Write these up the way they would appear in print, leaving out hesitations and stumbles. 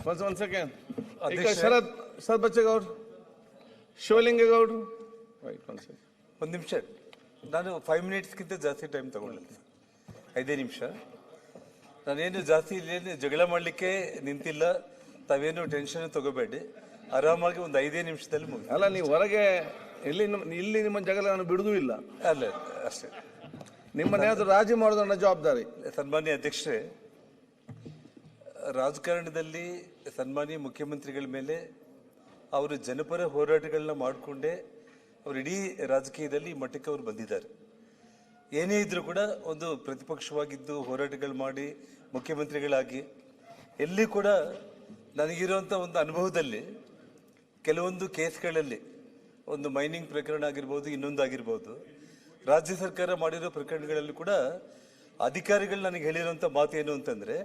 One second. Sharad Bachegowd, Shivalingegowd. Right, one second. ಒಂದು ನಿಮಿಷ, ನಾನು 5 ಮಿನಿಟ್ಸ್ಗಿಂತ ಜಾಸ್ತಿ ಟೈಮ್ ತಗೊಳ್ಳಿಲ್ಲ, 5 ನಿಮಿಷ. ನಾನೇನು ಜಾಸ್ತಿ ಇಲ್ಲೇನು ಜಗಳ ಮಾಡಲಿಕ್ಕೆ ನಿಂತಿಲ್ಲ, ತಾವೇನು ಟೆನ್ಷನ್ ತಗೋಬೇಡಿ, ಆರಾಮಾಗಿ ಒಂದು 5 ನಿಮಿಷದಲ್ಲಿ ಮುಗಿ. ಅಲ್ಲ, ನೀವು ಹೊರಗೆ ಇಲ್ಲಿ ನಿಮ್ಮ ಜಗಳ ನಾನು ಬಿಡುದೂ ಇಲ್ಲ. ಅಲ್ಲ ಅಷ್ಟೇ, ನಿಮ್ಮನ್ನೇನಾದ್ರೂ ರಾಜಿ ಮಾಡೋದು ನನ್ನ ಜವಾಬ್ದಾರಿ. ಸನ್ಮಾನ್ಯ ಅಧ್ಯಕ್ಷರೇ, ರಾಜಕಾರಣದಲ್ಲಿ ಸನ್ಮಾನ್ಯ ಮುಖ್ಯಮಂತ್ರಿಗಳ ಮೇಲೆ ಅವರು ಜನಪರ ಹೋರಾಟಗಳನ್ನ ಮಾಡಿಕೊಂಡೇ ಅವರು ಇಡೀ ರಾಜಕೀಯದಲ್ಲಿ ಈ ಮಟ್ಟಕ್ಕೆ ಅವರು ಬಂದಿದ್ದಾರೆ. ಏನೇ ಇದ್ರೂ ಕೂಡ ಒಂದು ಪ್ರತಿಪಕ್ಷವಾಗಿದ್ದು ಹೋರಾಟಗಳು ಮಾಡಿ ಮುಖ್ಯಮಂತ್ರಿಗಳಾಗಿ ಎಲ್ಲಿ ಕೂಡ ನನಗಿರುವಂಥ ಒಂದು ಅನುಭವದಲ್ಲಿ ಕೆಲವೊಂದು ಕೇಸ್ಗಳಲ್ಲಿ, ಒಂದು ಮೈನಿಂಗ್ ಪ್ರಕರಣ ಆಗಿರ್ಬೋದು, ಇನ್ನೊಂದಾಗಿರ್ಬೋದು, ರಾಜ್ಯ ಸರ್ಕಾರ ಮಾಡಿರೋ ಪ್ರಕರಣಗಳಲ್ಲಿ ಕೂಡ ಅಧಿಕಾರಿಗಳು ನನಗೆ ಹೇಳಿರುವಂಥ ಮಾತು ಏನು ಅಂತಂದರೆ,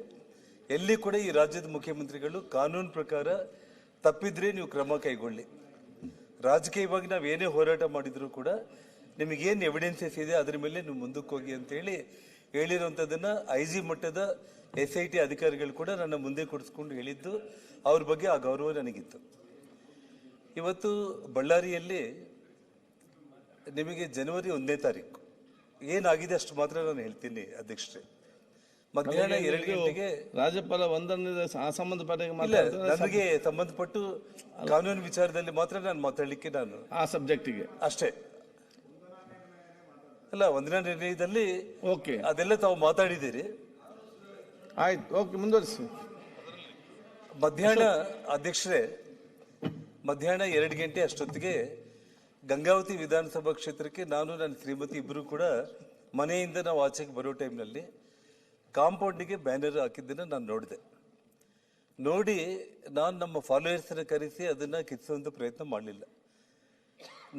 ಎಲ್ಲಿ ಕೂಡ ಈ ರಾಜ್ಯದ ಮುಖ್ಯಮಂತ್ರಿಗಳು ಕಾನೂನು ಪ್ರಕಾರ ತಪ್ಪಿದ್ರೆ ನೀವು ಕ್ರಮ ಕೈಗೊಳ್ಳಿ, ರಾಜಕೀಯವಾಗಿ ನಾವು ಏನೇ ಹೋರಾಟ ಮಾಡಿದ್ರು ಕೂಡ ನಿಮಗೇನು ಎವಿಡೆನ್ಸಸ್ ಇದೆ ಅದ್ರ ಮೇಲೆ ನೀವು ಮುಂದಕ್ಕೆ ಹೋಗಿ ಅಂತೇಳಿ ಹೇಳಿರುವಂಥದ್ದನ್ನು IG ಮಟ್ಟದ SIT ಅಧಿಕಾರಿಗಳು ಕೂಡ ನನ್ನ ಮುಂದೆ ಕೊಡಿಸ್ಕೊಂಡು ಹೇಳಿದ್ದು, ಅವ್ರ ಬಗ್ಗೆ ಆ ಗೌರವ ನನಗಿತ್ತು. ಇವತ್ತು ಬಳ್ಳಾರಿಯಲ್ಲಿ ನಿಮಗೆ ಜನವರಿ 1ನೇ ತಾರೀಕು ಏನಾಗಿದೆ ಅಷ್ಟು ಮಾತ್ರ ನಾನು ಹೇಳ್ತೀನಿ ಅಧ್ಯಕ್ಷರೇ. ಮಧ್ಯಾಹ್ನ 2 ಗಂಟೆಗೆ ರಾಜ್ಯಪಾಲ ವಂದನೆ ಸಂಬಂಧಪಟ್ಟ ನನಗೆ ಸಂಬಂಧಪಟ್ಟು ಕಾನೂನು ವಿಚಾರದಲ್ಲಿ ಮಾತ್ರ ನಾನು ಮಾತಾಡಲಿಕ್ಕೆ ನಾನು ಆ ಸಬ್ಜೆಕ್ಟಿಗೆ ಅಷ್ಟೇ. ಅಲ್ಲ, ವಂದನಾ ನಿರ್ಣಯದಲ್ಲಿ ಓಕೆ ಅದೆಲ್ಲ ತಾವು ಮಾತಾಡಿದ್ದೀರಿ. ಆಯ್ತು, ಓಕೆ, ಮುಂದುವರಿಸಿ. ಮಧ್ಯಾಹ್ನ ಅಧ್ಯಕ್ಷರೇ, ಮಧ್ಯಾಹ್ನ 2 ಗಂಟೆ ಅಷ್ಟೊತ್ತಿಗೆ ಗಂಗಾವತಿ ವಿಧಾನಸಭಾ ಕ್ಷೇತ್ರಕ್ಕೆ ನಾನು ನನ್ನ ಶ್ರೀಮತಿ ಇಬ್ಬರು ಕೂಡ ಮನೆಯಿಂದ ನಾವು ಆಚೆಗೆ ಬರೋ ಟೈಮ್ನಲ್ಲಿ ಕಾಂಪೌಂಡಿಗೆ ಬ್ಯಾನರ್ ಹಾಕಿದ್ದನ್ನು ನಾನು ನೋಡಿದೆ. ನೋಡಿ ನಾನು ನಮ್ಮ ಫಾಲೋಯರ್ಸನ್ನು ಕರೆಸಿ ಅದನ್ನು ಕಿತ್ಸುವಂಥ ಪ್ರಯತ್ನ ಮಾಡಲಿಲ್ಲ.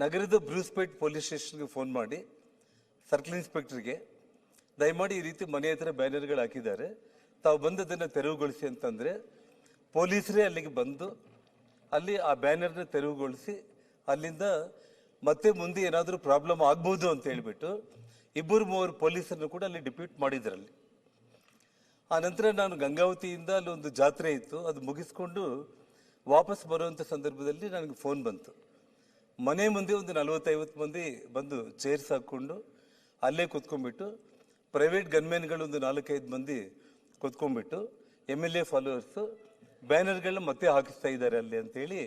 ನಗರದ ಬ್ರೂಸ್ಪೇಟ್ ಪೊಲೀಸ್ ಸ್ಟೇಷನ್ಗೆ ಫೋನ್ ಮಾಡಿ ಸರ್ಕಲ್ ಇನ್ಸ್ಪೆಕ್ಟರ್ಗೆ ದಯಮಾಡಿ ಈ ರೀತಿ ಮನೆ ಹತ್ರ ಬ್ಯಾನರ್ಗಳು ಹಾಕಿದ್ದಾರೆ, ತಾವು ಬಂದು ಅದನ್ನು ತೆರವುಗೊಳಿಸಿ ಅಂತಂದರೆ ಪೊಲೀಸರೇ ಅಲ್ಲಿಗೆ ಬಂದು ಅಲ್ಲಿ ಆ ಬ್ಯಾನರ್ನ ತೆರವುಗೊಳಿಸಿ ಅಲ್ಲಿಂದ ಮತ್ತೆ ಮುಂದೆ ಏನಾದರೂ ಪ್ರಾಬ್ಲಮ್ ಆಗ್ಬೋದು ಅಂತ ಹೇಳಿಬಿಟ್ಟು 2-3 ಪೊಲೀಸರನ್ನು ಕೂಡ ಅಲ್ಲಿ ಡಿಪ್ಯೂಟ್ ಮಾಡಿದ್ರಲ್ಲಿ. ಆ ನಂತರ ನಾನು ಗಂಗಾವತಿಯಿಂದ ಅಲ್ಲಿ ಒಂದು ಜಾತ್ರೆ ಇತ್ತು, ಅದು ಮುಗಿಸ್ಕೊಂಡು ವಾಪಸ್ ಬರುವಂಥ ಸಂದರ್ಭದಲ್ಲಿ ನನಗೆ ಫೋನ್ ಬಂತು. ಮನೆ ಮುಂದೆ ಒಂದು 40-50 ಮಂದಿ ಬಂದು ಚೇರ್ಸ್ ಹಾಕ್ಕೊಂಡು ಅಲ್ಲೇ ಕೂತ್ಕೊಂಡ್ಬಿಟ್ಟು, ಪ್ರೈವೇಟ್ ಗನ್ಮೆನ್ಗಳು ಒಂದು 4-5 ಮಂದಿ ಕೂತ್ಕೊಂಡ್ಬಿಟ್ಟು MLA ಫಾಲೋವರ್ಸು ಬ್ಯಾನರ್ಗಳನ್ನ ಮತ್ತೆ ಹಾಕಿಸ್ತಾ ಇದ್ದಾರೆ ಅಲ್ಲಿ ಅಂತೇಳಿ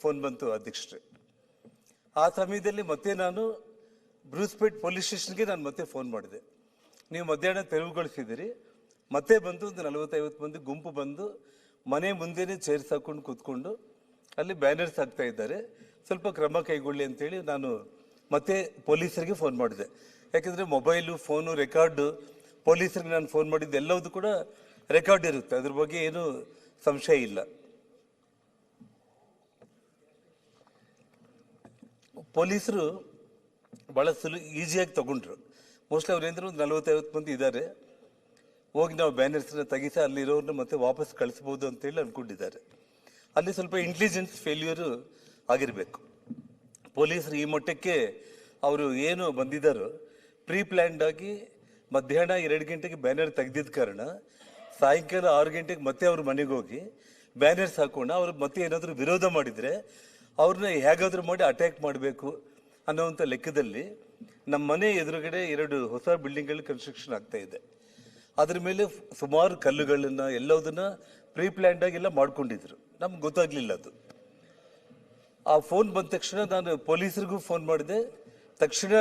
ಫೋನ್ ಬಂತು ಅಧ್ಯಕ್ಷರೇ. ಆ ಸಮಯದಲ್ಲಿ ಮತ್ತೆ ನಾನು ಬ್ರೂಸ್ಪೇಟ್ ಪೊಲೀಸ್ ಸ್ಟೇಷನ್ಗೆ ನಾನು ಮತ್ತೆ ಫೋನ್ ಮಾಡಿದೆ, ನೀವು ಮಧ್ಯಾಹ್ನ ತೆರವುಗೊಳಿಸಿದ್ದೀರಿ, ಮತ್ತೆ ಬಂದು ಒಂದು 40-50 ಮಂದಿ ಗುಂಪು ಬಂದು ಮನೆ ಮುಂದೆನೇ ಚೇರ್ಸ್ ಹಾಕೊಂಡು ಕೂತ್ಕೊಂಡು ಅಲ್ಲಿ ಬ್ಯಾನರ್ಸ್ ಹಾಕ್ತಾ ಇದ್ದಾರೆ, ಸ್ವಲ್ಪ ಕ್ರಮ ಕೈಗೊಳ್ಳಿ ಅಂತೇಳಿ ನಾನು ಮತ್ತೆ ಪೊಲೀಸರಿಗೆ ಫೋನ್ ಮಾಡಿದೆ. ಯಾಕೆಂದರೆ ಮೊಬೈಲು, ಫೋನು, ರೆಕಾರ್ಡು, ಪೊಲೀಸರಿಗೆ ನಾನು ಫೋನ್ ಮಾಡಿದ್ದು ಎಲ್ಲವೂ ಕೂಡ ರೆಕಾರ್ಡ್ ಇರುತ್ತೆ, ಅದ್ರ ಬಗ್ಗೆ ಏನು ಸಂಶಯ ಇಲ್ಲ. ಪೊಲೀಸರು ಭಾಳ ಈಸಿಯಾಗಿ ತಗೊಂಡ್ರು. ಮೋಸ್ಟ್ಲಿ ಅವ್ರೇಂದ್ರೆ ಒಂದು 40-50 ಮಂದಿ ಇದ್ದಾರೆ, ಹೋಗಿ ನಾವು ಬ್ಯಾನರ್ಸ್ನ ತೆಗಿಸಿ ಅಲ್ಲಿರೋರನ್ನ ಮತ್ತೆ ವಾಪಸ್ ಕಳಿಸ್ಬೋದು ಅಂತೇಳಿ ಅಂದ್ಕೊಂಡಿದ್ದಾರೆ. ಅಲ್ಲಿ ಸ್ವಲ್ಪ ಇಂಟೆಲಿಜೆನ್ಸ್ ಫೇಲ್ಯೂರು ಆಗಿರಬೇಕು. ಪೊಲೀಸರು ಈ ಮಟ್ಟಕ್ಕೆ ಅವರು ಏನು ಬಂದಿದ್ದಾರೋ ಪ್ರೀ ಪ್ಲ್ಯಾನ್ಡ್ ಆಗಿ ಮಧ್ಯಾಹ್ನ 2 ಗಂಟೆಗೆ ಬ್ಯಾನರ್ ತೆಗೆದಿದ್ದ ಕಾರಣ ಸಾಯಂಕಾಲ 6 ಗಂಟೆಗೆ ಮತ್ತೆ ಅವ್ರ ಮನೆಗೆ ಹೋಗಿ ಬ್ಯಾನರ್ಸ್ ಹಾಕೋಣ, ಅವ್ರು ಮತ್ತೆ ಏನಾದರೂ ವಿರೋಧ ಮಾಡಿದರೆ ಅವ್ರನ್ನ ಹೇಗಾದರೂ ಮಾಡಿ ಅಟ್ಯಾಕ್ ಮಾಡಬೇಕು ಅನ್ನೋವಂಥ ಲೆಕ್ಕದಲ್ಲಿ ನಮ್ಮ ಮನೆ ಎದುರುಗಡೆ 2 ಹೊಸ ಬಿಲ್ಡಿಂಗ್ಗಳು ಕನ್ಸ್ಟ್ರಕ್ಷನ್ ಆಗ್ತಾ ಇದೆ. ಅದ್ರ ಮೇಲೆ ಸುಮಾರು ಕಲ್ಲುಗಳನ್ನು ಎಲ್ಲದನ್ನ ಪ್ರೀ ಪ್ಲ್ಯಾನ್ಡ್ ಆಗಿ ಎಲ್ಲ ಮಾಡ್ಕೊಂಡಿದ್ರು, ನಮ್ಗೆ ಗೊತ್ತಾಗ್ಲಿಲ್ಲ ಅದು. ಆ ಫೋನ್ ಬಂದ ತಕ್ಷಣ ನಾನು ಪೊಲೀಸರಿಗೂ ಫೋನ್ ಮಾಡಿದೆ, ತಕ್ಷಣ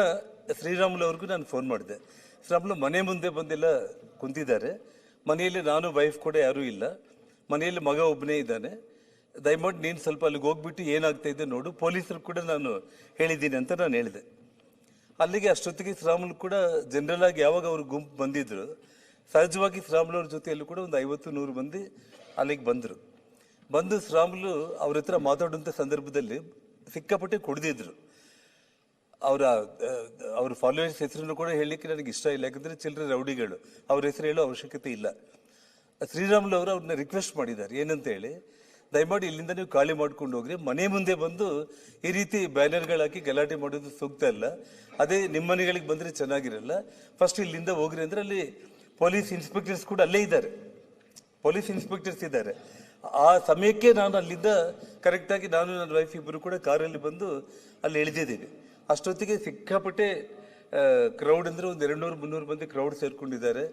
ಶ್ರೀರಾಮುಲು ಅವ್ರಿಗೂ ನಾನು ಫೋನ್ ಮಾಡಿದೆ. ಶ್ರೀರಾಮುಲು ಮನೆ ಮುಂದೆ ಬಂದೆಲ್ಲ ಕುಂತಿದ್ದಾರೆ, ಮನೆಯಲ್ಲಿ ನಾನು ವೈಫ್ ಕೂಡ ಯಾರೂ ಇಲ್ಲ, ಮನೆಯಲ್ಲಿ ಮಗ ಒಬ್ಬನೇ ಇದ್ದಾನೆ, ದಯಮಾಡಿ ನೀನು ಸ್ವಲ್ಪ ಅಲ್ಲಿಗೆ ಹೋಗ್ಬಿಟ್ಟು ಏನಾಗ್ತಾ ಇದೆ ನೋಡು, ಪೊಲೀಸರು ಕೂಡ ನಾನು ಹೇಳಿದ್ದೀನಿ ಅಂತ ನಾನು ಹೇಳಿದೆ. ಅಲ್ಲಿಗೆ ಅಷ್ಟೊತ್ತಿಗೆ ಶ್ರೀರಾಮುಲು ಕೂಡ ಜನರಲ್ ಆಗಿ ಯಾವಾಗ ಅವ್ರ ಗುಂಪು ಬಂದಿದ್ರು, ಸಹಜವಾಗಿ ಶ್ರೀರಾಮುಲು ಅವ್ರ ಜೊತೆಯಲ್ಲೂ ಕೂಡ ಒಂದು 50-100 ಮಂದಿ ಅಲ್ಲಿಗೆ ಬಂದರು. ಬಂದು ಶ್ರೀರಾಮುಲು ಅವ್ರ ಹತ್ರ ಮಾತಾಡುವಂಥ ಸಂದರ್ಭದಲ್ಲಿ ಸಿಕ್ಕಾಪಟ್ಟೆ ಕುಡಿದಿದ್ರು. ಅವ್ರ ಫಾಲೋವರ್ಸ್ ಹೆಸರನ್ನು ಕೂಡ ಹೇಳಲಿಕ್ಕೆ ನನಗೆ ಇಷ್ಟ ಇಲ್ಲ, ಯಾಕಂದರೆ ಚಿಲ್ಲರೆ ರೌಡಿಗಳು, ಅವ್ರ ಹೆಸರು ಹೇಳೋ ಅವಶ್ಯಕತೆ ಇಲ್ಲ. ಶ್ರೀರಾಮುಲು ಅವರು ಅವ್ರನ್ನ ರಿಕ್ವೆಸ್ಟ್ ಮಾಡಿದ್ದಾರೆ, ಏನಂತ ಹೇಳಿ, ದಯಮಾಡಿ ಇಲ್ಲಿಂದ ನೀವು ಖಾಲಿ ಮಾಡ್ಕೊಂಡು ಹೋಗ್ರಿ, ಮನೆ ಮುಂದೆ ಬಂದು ಈ ರೀತಿ ಬ್ಯಾನರ್ಗಳಾಕಿ ಗಲಾಟೆ ಮಾಡೋದು ಸೂಕ್ತ ಅಲ್ಲ, ಅದೇ ನಿಮ್ಮ ಮನೆಗಳಿಗೆ ಬಂದರೆ ಚೆನ್ನಾಗಿರಲ್ಲ, ಫಸ್ಟ್ ಇಲ್ಲಿಂದ ಹೋಗ್ರಿ ಅಂದರೆ ಅಲ್ಲಿ ಪೊಲೀಸ್ ಇನ್ಸ್ಪೆಕ್ಟರ್ಸ್ ಕೂಡ ಅಲ್ಲೇ ಇದ್ದಾರೆ, ಪೊಲೀಸ್ ಇನ್ಸ್ಪೆಕ್ಟರ್ಸ್ ಇದ್ದಾರೆ. ಆ ಸಮಯಕ್ಕೆ ನಾನು ಅಲ್ಲಿಂದ ಕರೆಕ್ಟಾಗಿ ನಾನು ನನ್ನ ವೈಫ್ ಇಬ್ಬರು ಕೂಡ ಕಾರಲ್ಲಿ ಬಂದು ಅಲ್ಲಿ ಇಳಿದಿದ್ದೀವಿ. ಅಷ್ಟೊತ್ತಿಗೆ ಸಿಕ್ಕಾಪಟ್ಟೆ ಕ್ರೌಡ್ ಅಂದರೆ ಒಂದು 200-300 ಮಂದಿ ಕ್ರೌಡ್ ಸೇರ್ಕೊಂಡಿದ್ದಾರೆ.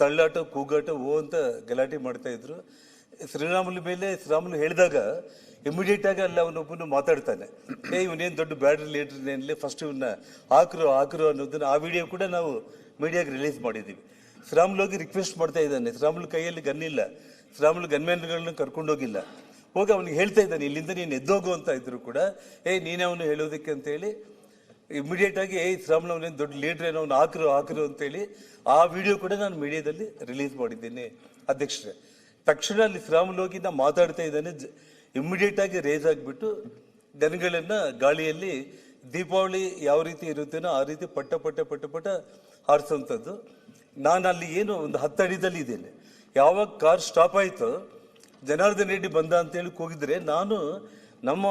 ತಳ್ಳಾಟ ಕೂಗಾಟ ಅಂತ ಗಲಾಟೆ ಮಾಡ್ತಾ ಇದ್ರು. ಶ್ರೀರಾಮುಲು ಹೇಳಿದಾಗ ಇಮಿಡಿಯೇಟ್ ಆಗಿ ಅಲ್ಲಿ ಅವನೊಬ್ಬನು ಮಾತಾಡ್ತಾನೆ, ಇವನೇನು ದೊಡ್ಡ ಬ್ಯಾಡ್ ಲೀಡರ್ನೇನಲ್ಲೇ ಫಸ್ಟ್ ಇವನ್ನ ಹಾಕರು ಅನ್ನೋದನ್ನ ಆ ವಿಡಿಯೋ ಕೂಡ ನಾವು ಮೀಡಿಯಾಗೆ ರಿಲೀಸ್ ಮಾಡಿದ್ದೀವಿ. ಶ್ರೀರಾಮುಲು ಹೋಗಿ ರಿಕ್ವೆಸ್ಟ್ ಮಾಡ್ತಾ ಇದ್ದಾನೆ, ಶ್ರೀರಾಮುಲು ಕೈಯಲ್ಲಿ ಗನ್ ಇಲ್ಲ, ಶ್ರೀರಾಮುಲು ಗನ್ಮ್ಯಾನ್ಗಳನ್ನ ಕರ್ಕೊಂಡೋಗಿಲ್ಲ, ಹೋಗಿ ಅವನಿಗೆ ಹೇಳ್ತಾ ಇದ್ದಾನೆ ಇಲ್ಲಿಂದ ನೀನು ಎದ್ದೋಗು ಅಂತ ಇದ್ರು ಕೂಡ ನೀನೇ ಅವನು ಹೇಳೋದಕ್ಕೆ ಅಂತೇಳಿ ಇಮಿಡಿಯೇಟ್ ಆಗಿ ಶ್ರೀರಾಮುಲು ಅವನೇನು ದೊಡ್ಡ ಲೀಡರ್ ಏನೋ ಅವ್ನು ಹಾಕರು ಅಂತೇಳಿ ಆ ವಿಡಿಯೋ ಕೂಡ ನಾನು ಮೀಡಿಯಾದಲ್ಲಿ ರಿಲೀಸ್ ಮಾಡಿದ್ದೀನಿ ಅಧ್ಯಕ್ಷರೇ. ತಕ್ಷಣ ಅಲ್ಲಿ ಶ್ರೀರಾಮುಲು ಹೋಗಿ ನಾ ಮಾತಾಡ್ತಾ ಇದ್ದಾನೆ, ಇಮಿಡಿಯೇಟ್ ಆಗಿ ರೇಸ್ ಆಗಿಬಿಟ್ಟು ಗನ್ಗಳನ್ನ ಗಾಳಿಯಲ್ಲಿ ದೀಪಾವಳಿ ಯಾವ ರೀತಿ ಇರುತ್ತೇನೋ ಆ ರೀತಿ ಪಟ್ಟ ಹಾರಿಸುವಂಥದ್ದು. ನಾನು ಅಲ್ಲಿ ಏನು ಒಂದು 10 ಅಡಿದಲ್ಲಿ ಇದ್ದೇನೆ. ಯಾವಾಗ ಕಾರ್ ಸ್ಟಾಪ್ ಆಯಿತು, ಜನಾರ್ದನ್ ರೆಡ್ಡಿ ಬಂದ ಅಂತೇಳಿ ಕೂಗಿದ್ರೆ ನಾನು ನಮ್ಮ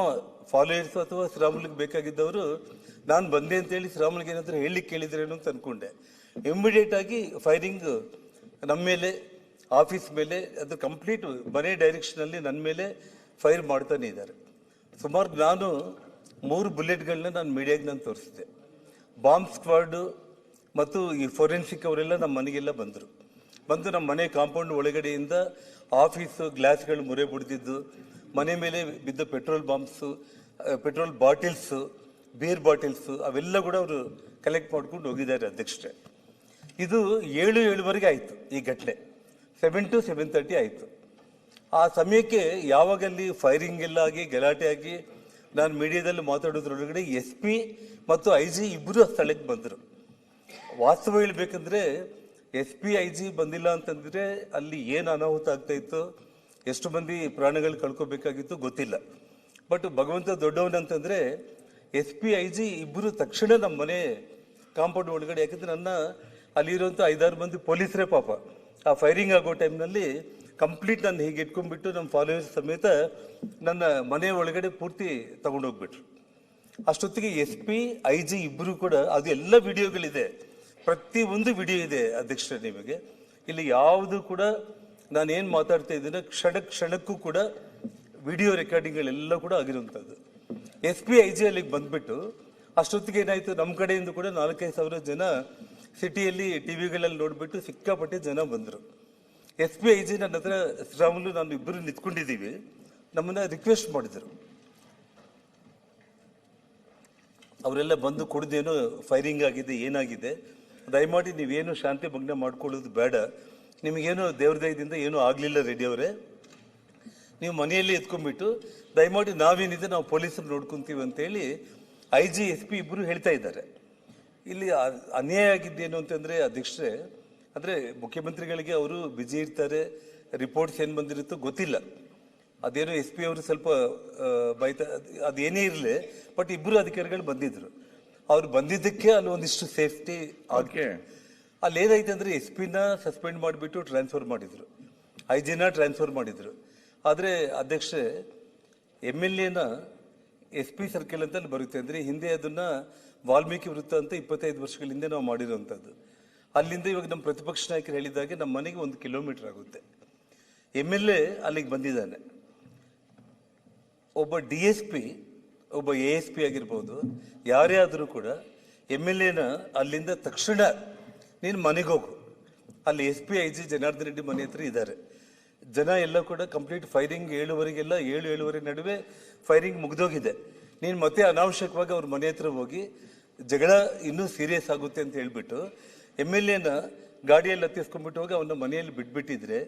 ಫಾಲೋಯರ್ಸ್ ಅಥವಾ ಶ್ರೀರಾಮುಲಿಗೆ ಬೇಕಾಗಿದ್ದವರು ನಾನು ಬಂದೆ ಅಂತೇಳಿ ಶ್ರೀರಾಮುಲಿಗೆ ಏನಾದರೂ ಹೇಳಲಿಕ್ಕೆ ಕೇಳಿದ್ರೇನು ಅಂತ ಅಂದ್ಕೊಂಡೆ. ಇಮ್ಮಿಡಿಯೇಟ್ ಆಗಿ ಫೈರಿಂಗ್ ನಮ್ಮ ಮೇಲೆ, ಆಫೀಸ್ ಮೇಲೆ, ಅದು ಕಂಪ್ಲೀಟ್ ಮನೆ ಡೈರೆಕ್ಷನಲ್ಲಿ ನನ್ನ ಮೇಲೆ ಫೈರ್ ಮಾಡ್ತಾನೆ ಇದ್ದಾರೆ. ಸುಮಾರು ನಾನು 3 ಬುಲೆಟ್ಗಳನ್ನ ನಾನು ಮೀಡಿಯಾಗೆ ನಾನು ತೋರಿಸಿದೆ. ಬಾಂಬ್ ಸ್ಕ್ವಾಡು ಮತ್ತು ಈ ಫೋರೆನ್ಸಿಕ್ ಅವರೆಲ್ಲ ನಮ್ಮ ಮನೆಗೆಲ್ಲ ಬಂದು ನಮ್ಮ ಮನೆ ಕಾಂಪೌಂಡ್ ಒಳಗಡೆಯಿಂದ ಆಫೀಸು ಗ್ಲಾಸ್ಗಳು ಮುರೆ ಬಿಡ್ದಿದ್ದು, ಮನೆ ಮೇಲೆ ಬಿದ್ದ ಪೆಟ್ರೋಲ್ ಬಾಂಬ್ಸು, ಪೆಟ್ರೋಲ್ ಬಾಟಿಲ್ಸು, ಬೀರ್ ಬಾಟಿಲ್ಸು ಅವೆಲ್ಲ ಕೂಡ ಅವರು ಕಲೆಕ್ಟ್ ಮಾಡ್ಕೊಂಡು ಹೋಗಿದ್ದಾರೆ ಅಧ್ಯಕ್ಷರೇ. ಇದು 7-7:15 ಆಯಿತು ಈ ಘಟನೆ. 7 to 7:30 ಆಯಿತು. ಆ ಸಮಯಕ್ಕೆ ಯಾವಾಗಲ್ಲಿ ಫೈರಿಂಗ್ ಎಲ್ಲ ಆಗಿ ಗಲಾಟೆ ಆಗಿ ನಾನು ಮೀಡಿಯಾದಲ್ಲಿ ಮಾತಾಡೋದ್ರೊಳಗಡೆ SP ಮತ್ತು IG ಇಬ್ಬರು ಸ್ಥಳಕ್ಕೆ ಬಂದರು. ವಾಸ್ತವ ಹೇಳ್ಬೇಕಂದ್ರೆ SP IG ಬಂದಿಲ್ಲ ಅಂತಂದ್ರೆ ಅಲ್ಲಿ ಏನು ಅನಾಹುತ ಆಗ್ತಾ ಇತ್ತು, ಎಷ್ಟು ಮಂದಿ ಪ್ರಾಣಗಳು ಕಳ್ಕೋಬೇಕಾಗಿತ್ತು ಗೊತ್ತಿಲ್ಲ. ಬಟ್ ಭಗವಂತ ದೊಡ್ಡವನಂತಂದ್ರೆ SP IG ಇಬ್ಬರು ತಕ್ಷಣ ನಮ್ಮ ಮನೆ ಕಾಂಪೌಂಡ್ ಒಳಗಡೆ, ಯಾಕಂದ್ರೆ ನನ್ನ ಅಲ್ಲಿರುವಂಥ 5-6 ಮಂದಿ ಪೊಲೀಸರೇ ಪಾಪ ಆ ಫೈರಿಂಗ್ ಆಗೋ ಟೈಮ್ನಲ್ಲಿ ಕಂಪ್ಲೀಟ್ ನಾನು ಹೀಗೆ ಇಟ್ಕೊಂಡ್ಬಿಟ್ಟು ನಮ್ಮ ಫಾಲೋವರ್ಸ್ ಸಮೇತ ನನ್ನ ಮನೆ ಒಳಗಡೆ ಪೂರ್ತಿ ತಗೊಂಡೋಗ್ಬಿಟ್ರು. ಅಷ್ಟೊತ್ತಿಗೆ SP IG ಇಬ್ಬರು ಕೂಡ, ಅದು ಎಲ್ಲ ವಿಡಿಯೋಗಳಿದೆ, ಪ್ರತಿಯೊಂದು ವಿಡಿಯೋ ಇದೆ ಅಧ್ಯಕ್ಷರೇ ನಿಮಗೆ. ಇಲ್ಲಿ ಯಾವುದು ಕೂಡ ನಾನೇನು ಮಾತಾಡ್ತಾ ಇದ್ದೀನಿ ಕ್ಷಣಕ್ಕೂ ಕೂಡ ವಿಡಿಯೋ ರೆಕಾರ್ಡಿಂಗ್ಗಳೆಲ್ಲ ಕೂಡ ಆಗಿರುವಂಥದ್ದು. SP IG ಅಲ್ಲಿಗೆ ಬಂದ್ಬಿಟ್ಟು ಅಷ್ಟೊತ್ತಿಗೆ ಏನಾಯಿತು, ನಮ್ಮ ಕಡೆಯಿಂದ ಕೂಡ 4-5 ಸಾವಿರ ಜನ ಸಿಟಿಯಲ್ಲಿ ಟಿವಿಗಳಲ್ಲಿ ನೋಡಿಬಿಟ್ಟು ಸಿಕ್ಕಾಪಟ್ಟೆ ಜನ ಬಂದರು. SP IG ನನ್ನ ಹತ್ರ ಶ್ರೀರಾಮುಲು ನಾನು ಇಬ್ಬರು ನಿಂತ್ಕೊಂಡಿದ್ದೀವಿ, ನಮ್ಮನ್ನ ರಿಕ್ವೆಸ್ಟ್ ಮಾಡಿದರು. ಅವರೆಲ್ಲ ಬಂದು ಕುಡ್ದೇನೋ ಫೈರಿಂಗ್ ಆಗಿದೆ, ಏನಾಗಿದೆ, ದಯಮಾಡಿ ನೀವೇನು ಶಾಂತಿ ಭಂಗ ಮಾಡ್ಕೊಳ್ಳೋದು ಬೇಡ, ನಿಮಗೇನು ದೇವ್ರ ದಯದಿಂದ ಏನೂ ಆಗಲಿಲ್ಲ ರೆಡ್ಡಿ ಅವರೇ, ನೀವು ಮನೆಯಲ್ಲಿ ಎತ್ಕೊಂಡ್ಬಿಟ್ಟು ದಯಮಾಡಿ ನಾವೇನಿದೆ ನಾವು ಪೊಲೀಸರು ನೋಡ್ಕೊತೀವಿ ಅಂತೇಳಿ IG SP ಇಬ್ಬರು ಹೇಳ್ತಾ ಇದ್ದಾರೆ. ಇಲ್ಲಿ ಅನ್ಯಾಯ ಆಗಿದ್ದೇನು ಅಂತಂದರೆ ಅಧ್ಯಕ್ಷರೇ, ಅಂದರೆ ಮುಖ್ಯಮಂತ್ರಿಗಳಿಗೆ ಅವರು ಬ್ಯುಸಿ ಇರ್ತಾರೆ, ರಿಪೋರ್ಟ್ಸ್ ಏನು ಬಂದಿರುತ್ತೋ ಗೊತ್ತಿಲ್ಲ, ಅದೇನೋ SP ಅವರು ಸ್ವಲ್ಪ ಬೈತಾ, ಅದೇನೇ ಇರಲಿ, ಬಟ್ ಇಬ್ಬರು ಅಧಿಕಾರಿಗಳು ಬಂದಿದ್ರು. ಅವ್ರು ಬಂದಿದ್ದಕ್ಕೆ ಅಲ್ಲಿ ಒಂದಿಷ್ಟು ಸೇಫ್ಟಿ ಆಗಿ ಅಲ್ಲಿ ಏನಾಯ್ತು ಅಂದರೆ SP ನ ಸಸ್ಪೆಂಡ್ ಮಾಡಿಬಿಟ್ಟು ಟ್ರಾನ್ಸ್ಫರ್ ಮಾಡಿದರು, IG ನ ಟ್ರಾನ್ಸ್ಫರ್ ಮಾಡಿದರು. ಆದರೆ ಅಧ್ಯಕ್ಷರೇ, MLA ನ SP ಸರ್ಕಲ್ ಅಂತ ಅಲ್ಲಿ ಬರುತ್ತೆ. ಅಂದರೆ ಹಿಂದೆ ಅದನ್ನು ವಾಲ್ಮೀಕಿ ವೃತ್ತ ಅಂತ 25 ವರ್ಷಗಳ ಹಿಂದೆ ನಾವು ಮಾಡಿರೋವಂಥದ್ದು. ಅಲ್ಲಿಂದ ಇವಾಗ ನಮ್ಮ ಪ್ರತಿಪಕ್ಷ ನಾಯಕರು ಹೇಳಿದಾಗೆ ನಮ್ಮ ಮನೆಗೆ 1 ಕಿಲೋಮೀಟರ್ ಆಗುತ್ತೆ. MLA ಅಲ್ಲಿಗೆ ಬಂದಿದ್ದಾನೆ. ಒಬ್ಬ DSP, ಒಬ್ಬ ASP ಆಗಿರ್ಬೋದು, ಯಾರೇ ಆದರೂ ಕೂಡ MLA ನ ಅಲ್ಲಿಂದ ತಕ್ಷಣ ನೀನು ಮನೆಗೆ ಹೋಗು, ಅಲ್ಲಿ SP IG ಜನಾರ್ದನ್ ರೆಡ್ಡಿ ಮನೆ ಹತ್ರ ಇದ್ದಾರೆ. ಜನ ಎಲ್ಲ ಕೂಡ ಕಂಪ್ಲೀಟ್ ಫೈರಿಂಗ್ 7:15 7-7:15 ನಡುವೆ ಫೈರಿಂಗ್ ಮುಗಿದೋಗಿದೆ. ನೀನು ಮತ್ತೆ ಅನಾವಶ್ಯಕವಾಗಿ ಅವ್ರ ಮನೆ ಹತ್ರ ಹೋಗಿ ಜಗಳ ಇನ್ನೂ ಸೀರಿಯಸ್ ಆಗುತ್ತೆ ಅಂತ ಹೇಳ್ಬಿಟ್ಟು MLA ನ ಗಾಡಿಯಲ್ಲಿ ಹತ್ತಿಸ್ಕೊಂಡ್ಬಿಟ್ಟು ಹೋಗಿ ಅವನ ಮನೆಯಲ್ಲಿ ಬಿಟ್ಬಿಟ್ಟಿದ್ರೆ